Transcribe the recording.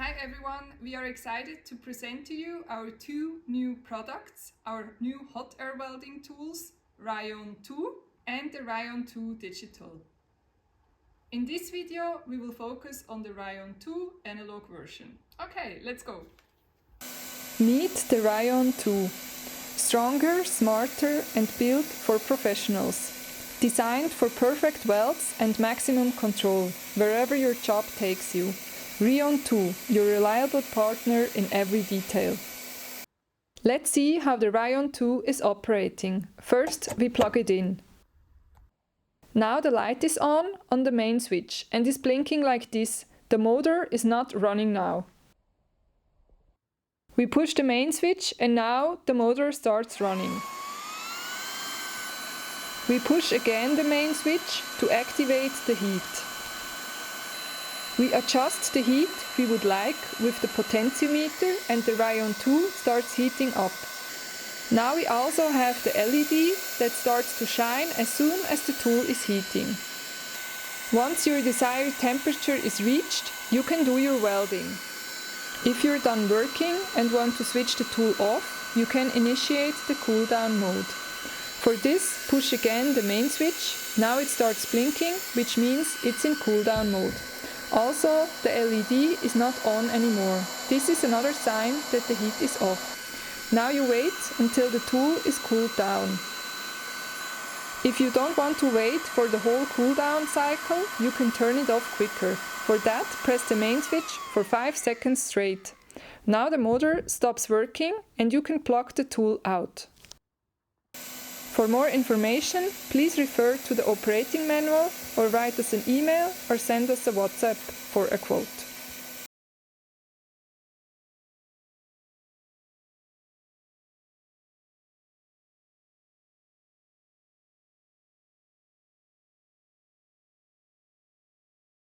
Hi everyone, we are excited to present to you our two new products, our new hot air welding tools, RiOn 2 and the RiOn 2 Digital. In this video, we will focus on the RiOn 2 analog version. Okay, let's go! Meet the RiOn 2. Stronger, smarter and built for professionals. Designed for perfect welds and maximum control, wherever your job takes you. RiOn 2, your reliable partner in every detail. Let's see how the RiOn 2 is operating. First, we plug it in. Now the light is on the main switch and is blinking like this. The motor is not running now. We push the main switch and now the motor starts running. We push again the main switch to activate the heat. We adjust the heat we would like with the potentiometer and the RiOn 2 starts heating up. Now we also have the LED that starts to shine as soon as the tool is heating. Once your desired temperature is reached, you can do your welding. If you're done working and want to switch the tool off, you can initiate the cool down mode. For this, push again the main switch. Now it starts blinking, which means it's in cool down mode. Also, the LED is not on anymore. This is another sign that the heat is off. Now you wait until the tool is cooled down. If you don't want to wait for the whole cool down cycle, you can turn it off quicker. For that, press the main switch for 5 seconds straight. Now the motor stops working and you can plug the tool out. For more information, please refer to the operating manual or write us an email or send us a WhatsApp for a quote.